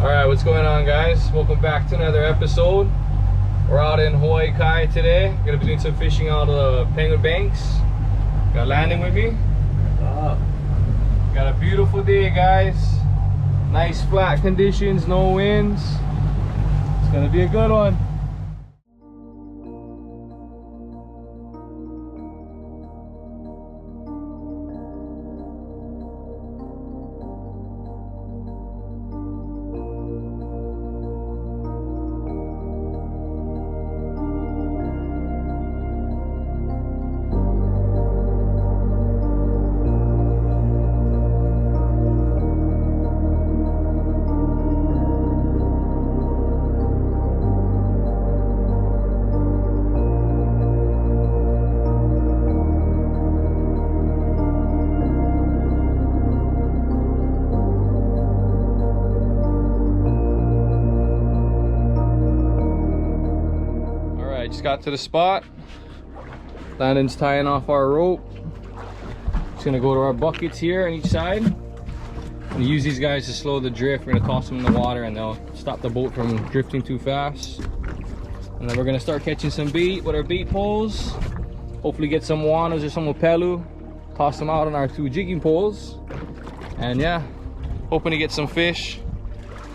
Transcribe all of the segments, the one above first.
Alright, what's going on, guys? Welcome back to another episode. We're out in Hawaii Kai today. Gonna be doing some fishing out of the Penguin Banks. Got Landon with me. Got a beautiful day, guys. Nice flat conditions, no winds. It's gonna be a good one. Just got to the spot. Landon's tying off our rope. Just gonna go to our buckets here on each side and use these guys to slow the drift. We're gonna toss them in the water and they'll stop the boat from drifting too fast. And then we're gonna start catching some bait with our bait poles. Hopefully get some wanas or some opelu. Toss them out on our 2 jigging poles. And yeah, hoping to get some fish.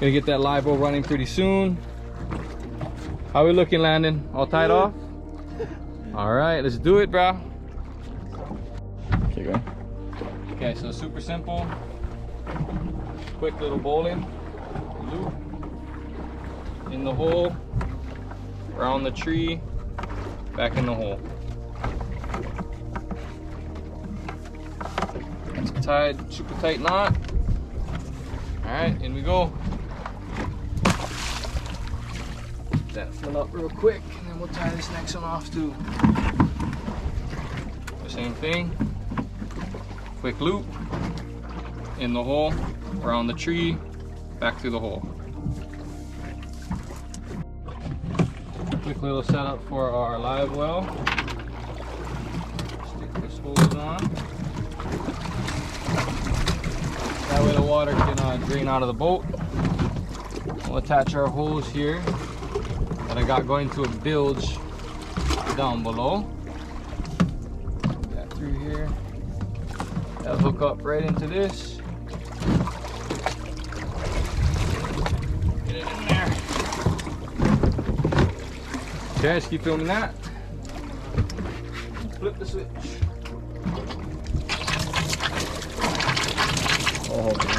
Gonna get that live boat running pretty soon. How we looking, Landon? All tied off? All right, let's do it, bro. Okay, go. Okay, so super simple. Quick little bowling loop in the hole, around the tree, back in the hole. It's tied, super tight knot. All right, in we go. That fill up real quick and then we'll tie this next one off too. The same thing, quick loop in the hole, around the tree, back through the hole. Quick little setup for our live well. Stick this hose on, that way the water can drain out of the boat. We'll attach our hose here that I got going to a bilge down below. Put that through here. That'll hook up right into this. Get it in there. Okay, just keep filming that. Flip the switch. Oh,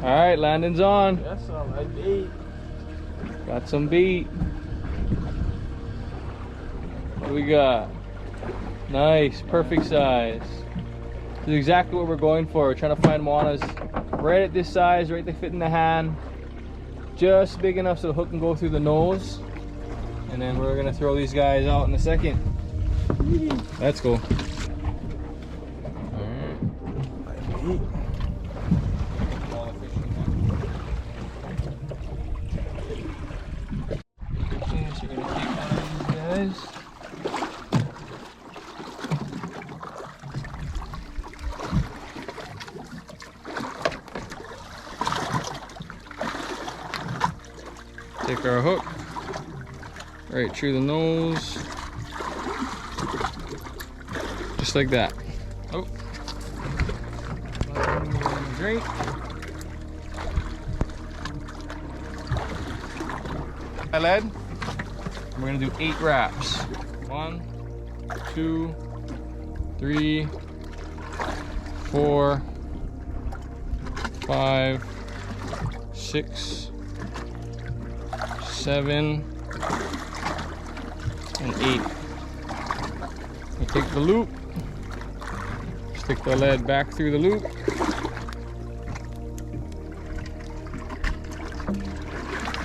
all right, Landon's on. That's all right, bait. Got some bait. What do we got? Nice, perfect size. This is exactly what we're going for. We're trying to find moanas right at this size, right to fit in the hand. Just big enough so the hook can go through the nose. And then we're gonna throw these guys out in a second. Let's go. Take our hook right through the nose, just like that. Oh, drink. I led. We're gonna do 8 wraps. 1, 2, 3, 4, 5, 6, 7, and 8. We take the loop, stick the lead back through the loop.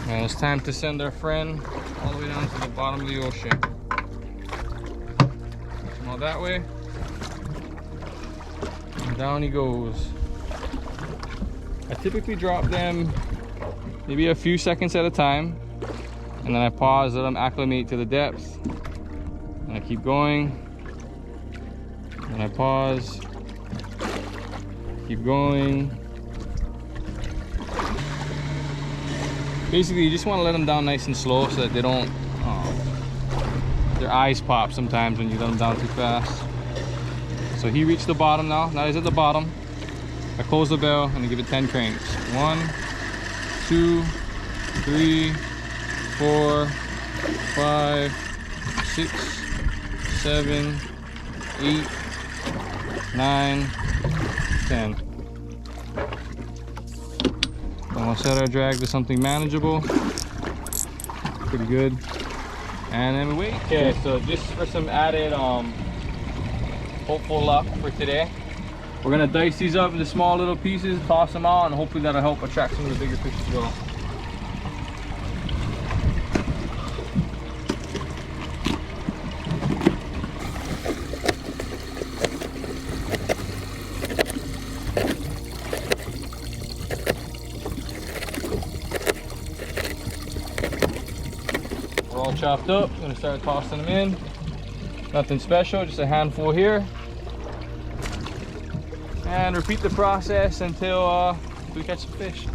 Now it's time to send our friend all the way down to the bottom of the ocean. Come on that way. And down he goes. I typically drop them maybe a few seconds at a time, and then I pause, let them acclimate to the depth, and I keep going, and I pause, Keep going. Basically, you just want to let them down nice and slow so that they don't, their eyes pop sometimes when you let them down too fast. So he reached the bottom now. Now he's at the bottom. I close the bell and I give it 10 cranks. 1, 2, 3, 4, 5, 6, 7, 8, 9, 10. Then we'll set our drag to something manageable. Pretty good. And then we wait. Okay, so just for some added hopeful luck for today, we're gonna dice these up into small little pieces, toss them out, and hopefully that'll help attract some of the bigger fish as well. We're all chopped up. I'm gonna start tossing them in. Nothing special, just a handful here. And repeat the process until we catch some fish.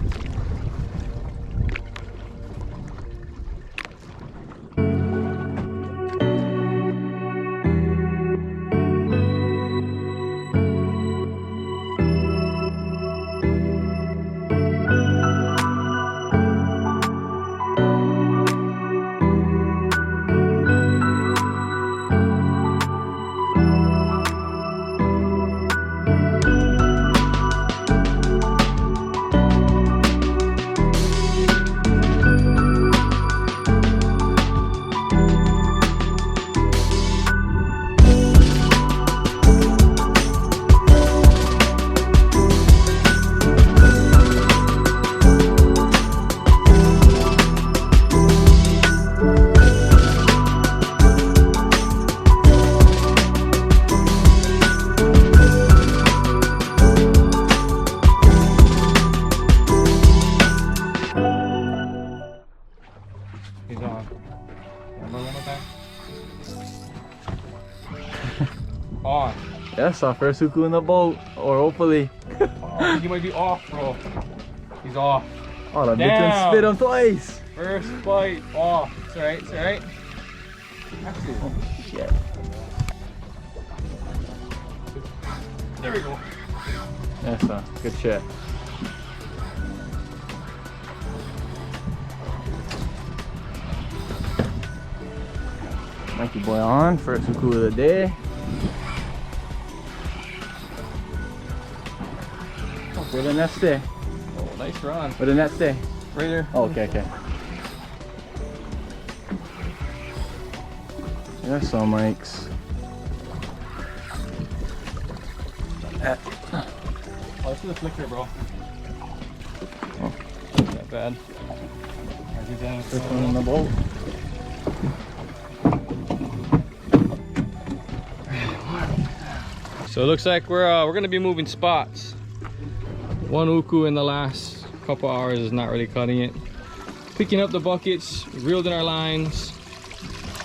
He's on. Remember one more time? On. That's our first huku in the boat, or hopefully. Oh, he might be off, bro. He's off. Oh, the bitch done spit him twice. First bite off. It's alright, it's alright. Oh, shit. There we go. That's a good shit. Mikey boy on, first huku of the day. Where the net stay? Oh, nice run. Where the net stay? Right there. Oh, okay, okay. There's some mics. Oh, this is a flicker, bro. Oh. Not that bad. First one in the boat. So it looks like we're gonna be moving spots. One uku in the last couple hours is not really cutting it. Picking up the buckets, reeled in our lines.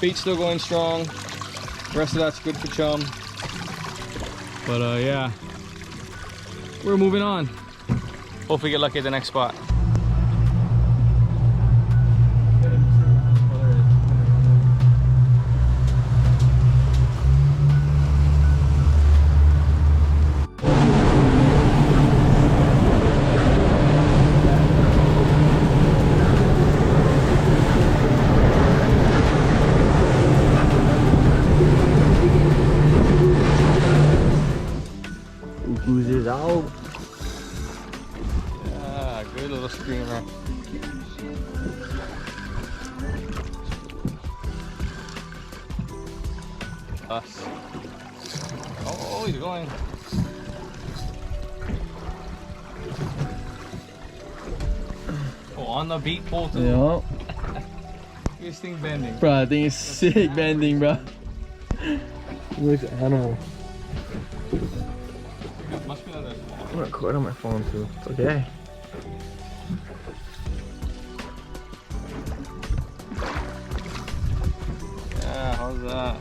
Bait still going strong. The rest of that's good for chum. But yeah, we're moving on. Hopefully get lucky at the next spot. Oozes out. Yeah, good little screamer. Us. Oh, he's going. Oh, on the bait pole too. Yeah. This thing bending. Bro, I think it's sick bending, bro. Which animal? Must be another. I'm gonna record on my phone too. It's okay. Yeah, how's that? I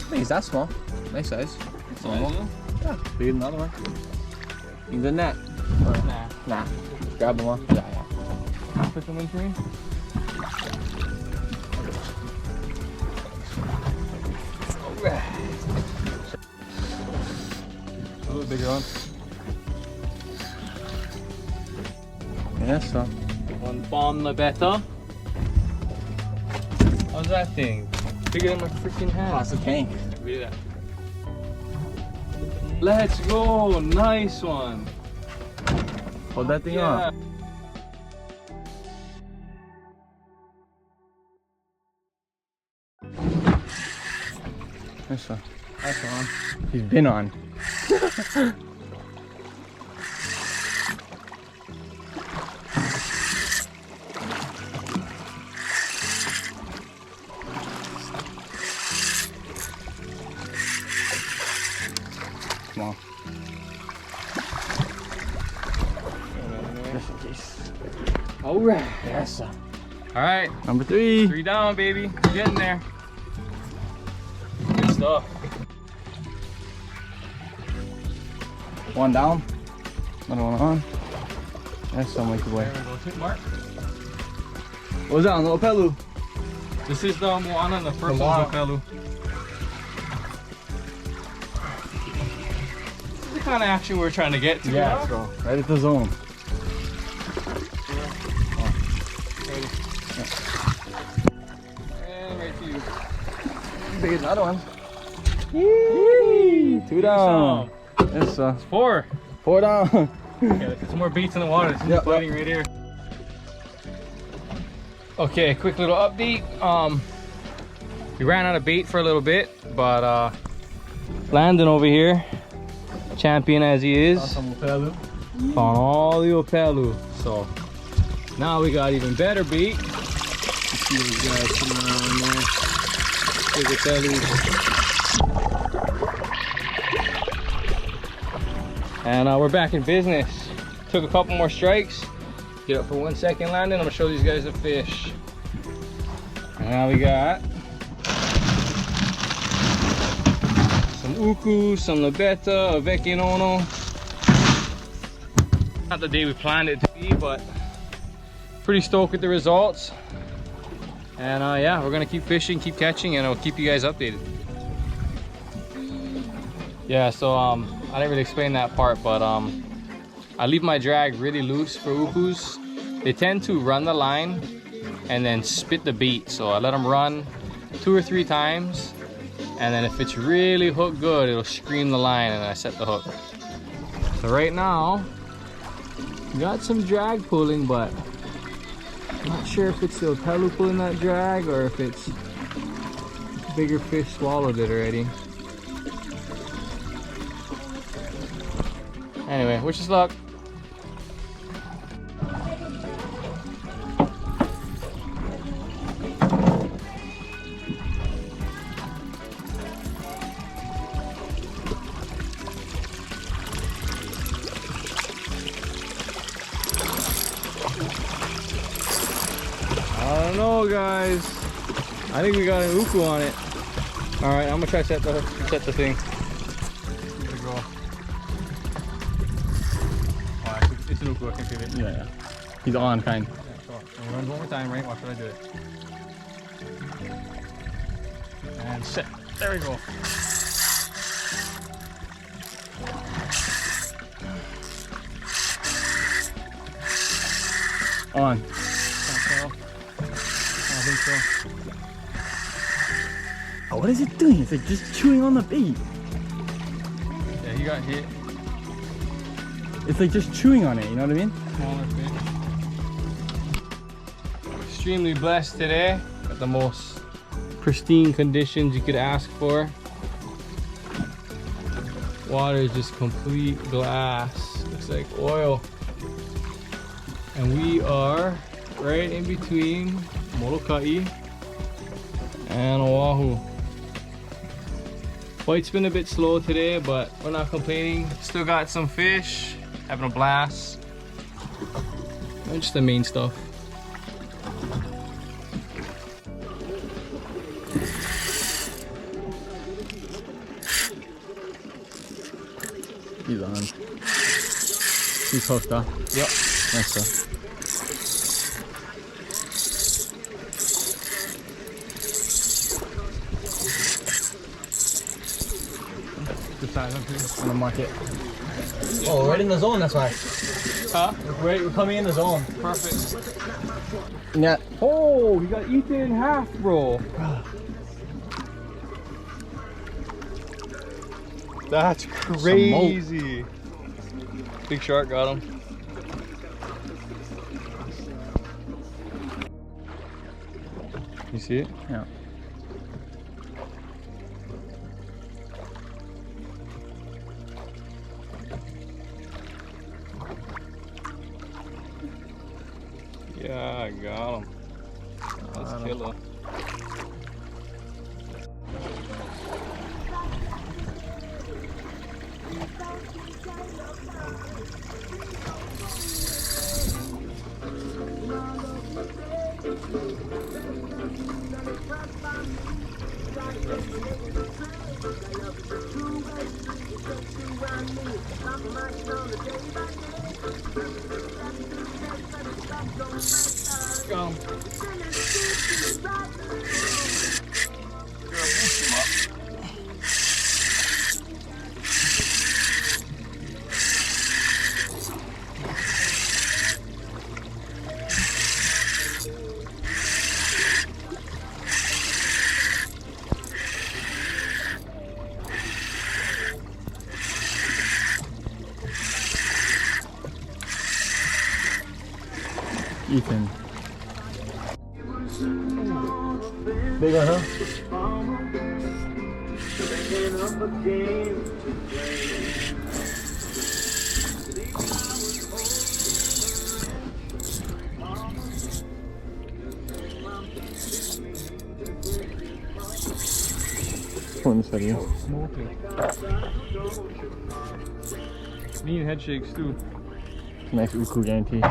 think it's that small. Nice size. Size, Yeah, bigger than the other one. In the net. Nah. Nah. Grab them all. Yeah, yeah. Put them in for me. A little bigger one. Yes, sir. One bomb better. How's that thing? Bigger than my freaking hand. Pass the tank. Look at that. Let's go! Nice one. Hold that thing Yeah. up. Yes, sir. That's one. He's been on. Come on. Just in case. Alright. Yes, sir. Alright. Number 3. 3 down, baby. Getting there. Good stuff. 1 down. Another one on. That's so much boy. There we go. Tip mark. What was that on little Pelu? This is the Moana and the first Moana. one's the Pelu. This is the kind of action we're trying to get to. Yeah, huh? bro. Right at the zone. And right to you. Big as another one. Yee! 2 down. Yes, sir. 4. 4 down. Okay, let's get some more baits in the water. This is Yep, fighting right here. Okay, quick little update. We ran out of bait for a little bit, but Landon over here, champion as he is, found all the Opelu. So now we got even better bait. You see those guys coming around there. Big Opelus. And we're back in business. Took a couple more strikes. Get up for 1 second, Landon. I'm gonna show these guys the fish. And now we got some uku, some labetta, a vecchinono. Not the day we planned it to be, but pretty stoked with the results. And yeah, we're gonna keep fishing, keep catching, and I'll keep you guys updated. Yeah, so I didn't really explain that part, but I leave my drag really loose for ukus. They tend to run the line and then spit the bait. So I let them run 2 or 3 times, and then if it's really hooked good, it'll scream the line and I set the hook. So right now, we got some drag pulling, but I'm not sure if it's the Opelu pulling that drag or if it's bigger fish swallowed it already. Anyway, wish us luck. I don't know, guys. I think we got an uku on it. All right, I'm gonna try set the thing. Give it a go. Oh, it's an uku. I can feel it. Yeah, yeah. He's on, kind. Yeah, sure. And run one more time, right? Watch what I do it. And set. There we go. On. Can't tell. I think so. Oh, what is it doing? It's like just chewing on the bait. Yeah, he got hit. It's like just chewing on it, you know what I mean? Smaller fish. Extremely blessed today. Got the most pristine conditions you could ask for. Water is just complete glass. Looks like oil. And we are right in between Molokai and Oahu. Flight's been a bit slow today, but we're not complaining. Still got some fish, having a blast. And just the main stuff. He's on. He's hooked, huh? Yep. Nice, sir. On the market. Oh, right in the zone, that's why. Huh? We're coming in the zone. Perfect. Yeah. Oh, he got eaten in half, bro. That's crazy. Big shark got him. You see it? Yeah. Yeah, I got him. That's killer. Got him. Ethan. Big one, huh? On this video. Smoking. Need head shakes too. Nice uku guarantee.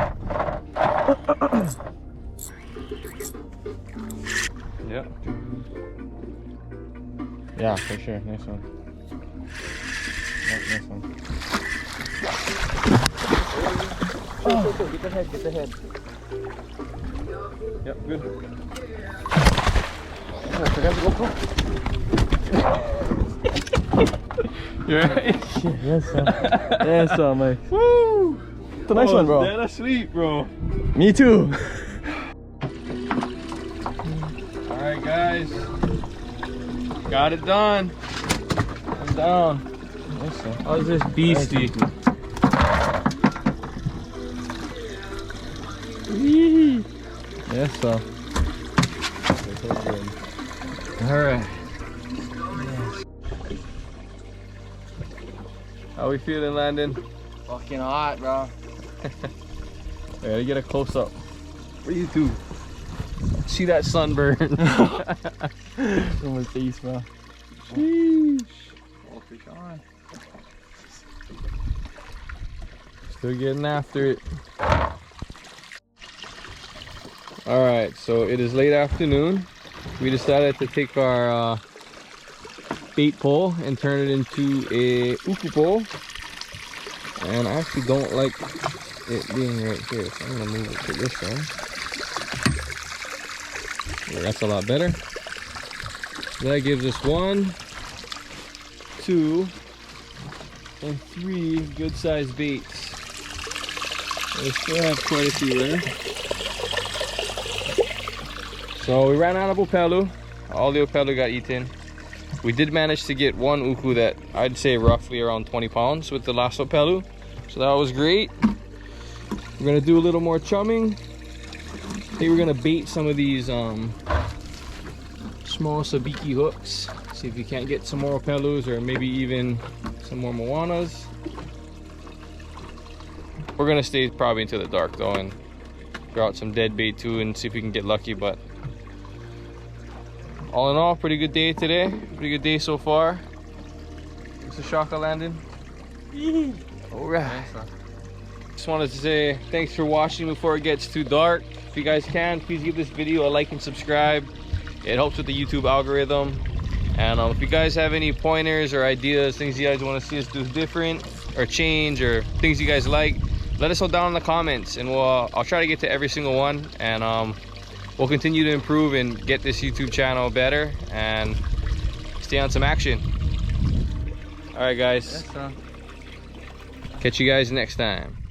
Yeah. Yeah, for sure. Nice one. Nice one. Oh, get the head, get the head. Yep, good. I forgot the GoPro. You alright? Yes, sir. Yes, sir, mate. Woo! It's a nice one, bro. Dead asleep, bro. Me too. Alright, guys. Got it done. I'm down. Nice, sir. How's this beastie? Yes, sir. Alright. How we feeling, Landon? Fucking hot, bro. I gotta get a close up. What do you do? See that sunburn? On my face, bro. Sheesh. All fish on. Still getting after it. Alright, so it is late afternoon. We decided to take our bait pole and turn it into a uku pole. And I actually don't like it being right here, so I'm gonna move it to this side. Yeah, that's a lot better. That gives us 1, 2, and 3 good sized baits. We still have quite a few there. So we ran out of opelu. All the opelu got eaten. We did manage to get one uku that I'd say roughly around 20 pounds with the last opelu. So that was great. We're gonna do a little more chumming. I think we're gonna bait some of these small sabiki hooks. See if we can't get some more opelus or maybe even some more moanas. We're gonna stay probably into the dark though and throw out some dead bait too and see if we can get lucky, but all in all, pretty good day today. Pretty good day so far. What's the shaka, Landon? Alright. Just wanted to say thanks for watching before it gets too dark. If you guys can, please give this video a like and subscribe. It helps with the YouTube algorithm. And if you guys have any pointers or ideas, things you guys want to see us do different or change, or things you guys like, let us know down in the comments, and I'll try to get to every single one, and we'll continue to improve and get this YouTube channel better and stay on some action. All right, guys. Yes, sir. Catch you guys next time.